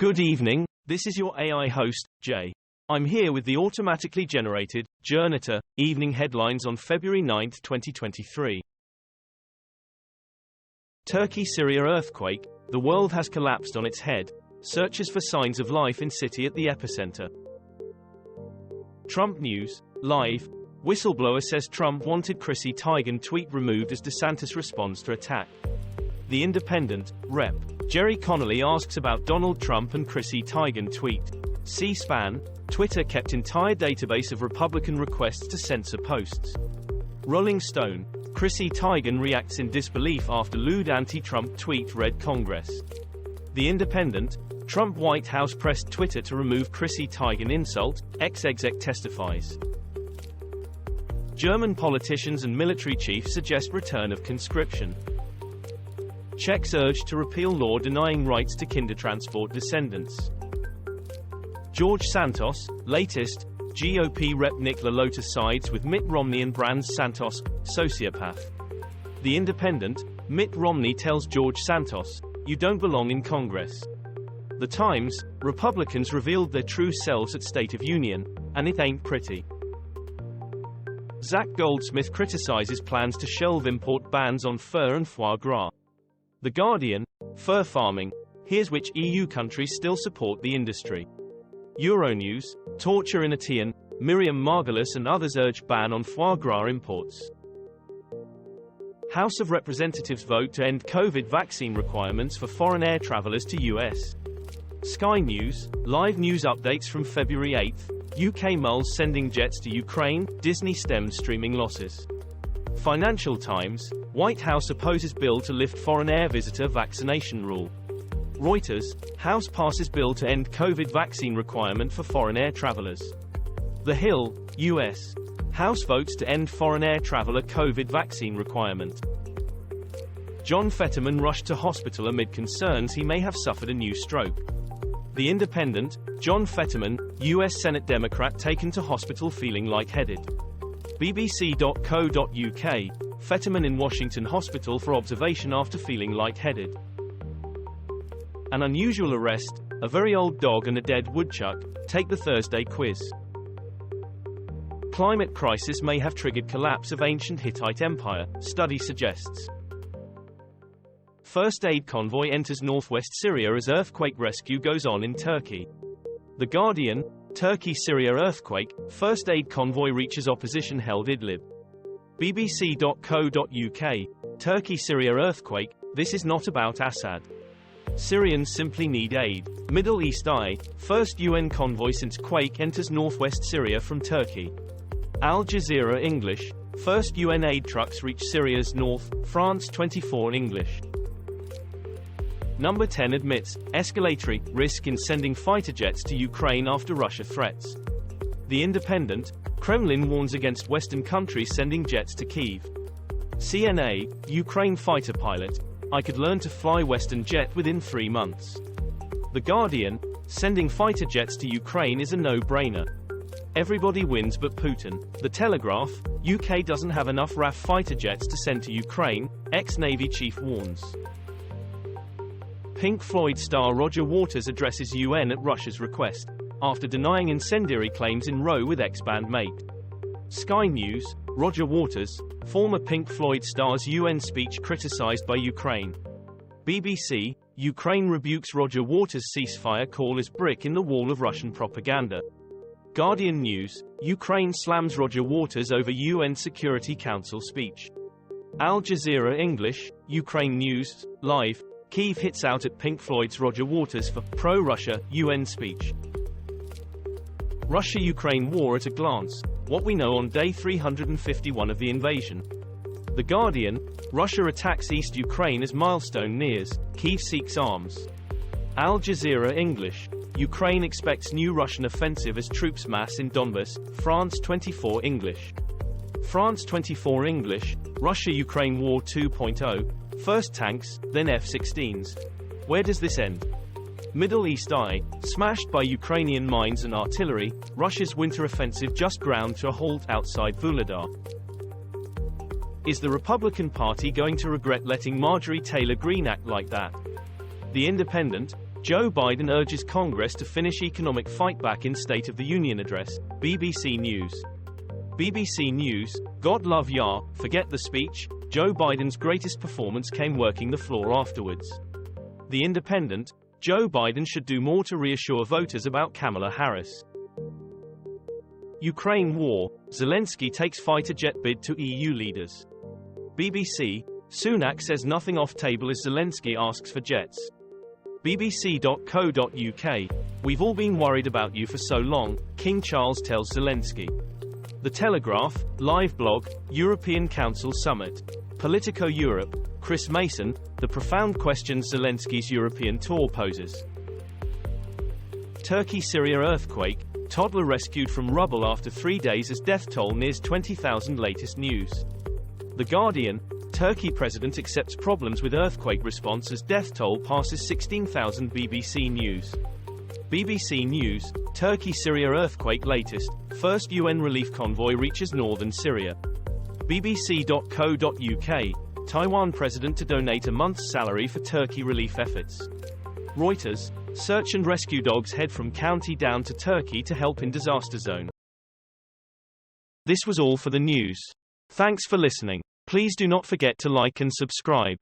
Good evening, this is your AI host, Jay. I'm here with the automatically generated, Journato, evening headlines on February 9, 2023. Turkey-Syria earthquake, the world has collapsed on its head. Searches for signs of life in city at the epicenter. Trump news, live. Whistleblower says Trump wanted Chrissy Teigen tweet removed as DeSantis responds to attack. The Independent, Rep. Jerry Connolly asks about Donald Trump and Chrissy Teigen tweet. C-SPAN, Twitter kept entire database of Republican requests to censor posts. Rolling Stone, Chrissy Teigen reacts in disbelief after lewd anti-Trump tweet read Congress. The Independent, Trump White House pressed Twitter to remove Chrissy Teigen insult, ex-exec testifies. German politicians and military chiefs suggest return of conscription. Czechs urged to repeal law denying rights to kindertransport descendants. George Santos, latest, GOP Rep. Nick LaLota sides with Mitt Romney and brands Santos, sociopath. The Independent, Mitt Romney tells George Santos, "You don't belong in Congress." The Times, Republicans revealed their true selves at State of Union, and it ain't pretty. Zach Goldsmith criticizes plans to shelve import bans on fur and foie gras. The Guardian, fur farming, here's which EU countries still support the industry. Euronews, torture in Atean, Miriam Margolyes and others urge ban on foie gras imports. House of Representatives vote to end COVID vaccine requirements for foreign air travelers to US. Sky News, live news updates from February 8, UK mulls sending jets to Ukraine, Disney stems streaming losses. Financial Times, White House opposes bill to lift foreign air visitor vaccination rule. Reuters, House passes bill to end COVID vaccine requirement for foreign air travelers. The Hill, US, House votes to end foreign air traveler COVID vaccine requirement. John Fetterman rushed to hospital amid concerns he may have suffered a new stroke. The Independent, John Fetterman, US Senate Democrat taken to hospital feeling lightheaded. BBC.co.uk, Fetterman in Washington hospital for observation after feeling lightheaded. An unusual arrest, a very old dog and a dead woodchuck, take the Thursday quiz. Climate crisis may have triggered collapse of ancient Hittite empire, study suggests. First aid convoy enters northwest Syria as earthquake rescue goes on in Turkey. The Guardian, Turkey-Syria earthquake, first aid convoy reaches opposition-held Idlib. BBC.co.uk, Turkey-Syria earthquake, this is not about Assad. Syrians simply need aid. Middle East Eye, first UN convoy since quake enters northwest Syria from Turkey. Al Jazeera English, first UN aid trucks reach Syria's north, France 24 English. Number 10 admits, escalatory, risk in sending fighter jets to Ukraine after Russia threats. The Independent, Kremlin warns against Western countries sending jets to Kyiv. CNA, Ukraine fighter pilot, I could learn to fly Western jet within 3 months. The Guardian, sending fighter jets to Ukraine is a no-brainer. Everybody wins but Putin. The Telegraph, UK doesn't have enough RAF fighter jets to send to Ukraine, ex-Navy chief warns. Pink Floyd star Roger Waters addresses UN at Russia's request, after denying incendiary claims in row with ex-bandmate. Sky News, Roger Waters, former Pink Floyd star's UN speech criticized by Ukraine. BBC, Ukraine rebukes Roger Waters' ceasefire call as brick in the wall of Russian propaganda. Guardian News, Ukraine slams Roger Waters over UN Security Council speech. Al Jazeera English, Ukraine News, live, Kyiv hits out at Pink Floyd's Roger Waters for pro-Russia UN speech. Russia-Ukraine war at a glance, what we know on day 351 of the invasion. The Guardian, Russia attacks East Ukraine as milestone nears, Kyiv seeks arms. Al Jazeera English, Ukraine expects new Russian offensive as troops mass in Donbas, France 24 English. France 24 English, Russia-Ukraine War 2.0, first tanks, then F-16s. Where does this end? Middle East Eye, smashed by Ukrainian mines and artillery, Russia's winter offensive just ground to a halt outside Vuhledar. Is the Republican Party going to regret letting Marjorie Taylor Greene act like that? The Independent, Joe Biden urges Congress to finish economic fightback in State of the Union address. BBC News. BBC News, God love ya, forget the speech, Joe Biden's greatest performance came working the floor afterwards. The Independent, Joe Biden should do more to reassure voters about Kamala Harris. Ukraine war, Zelensky takes fighter jet bid to EU leaders. BBC, Sunak says nothing off table as Zelensky asks for jets. BBC.co.uk, we've all been worried about you for so long, King Charles tells Zelensky. The Telegraph, live blog, European Council Summit. Politico Europe, Chris Mason, the profound questions Zelensky's European tour poses. Turkey-Syria earthquake, toddler rescued from rubble after 3 days as death toll nears 20,000. Latest news. The Guardian, Turkey president accepts problems with earthquake response as death toll passes 16,000. BBC News. BBC News, Turkey-Syria earthquake latest, first UN relief convoy reaches northern Syria. BBC.co.uk, Taiwan president to donate a month's salary for Turkey relief efforts. Reuters, search and rescue dogs head from county down to Turkey to help in disaster zone. This was all for the news. Thanks for listening. Please do not forget to like and subscribe.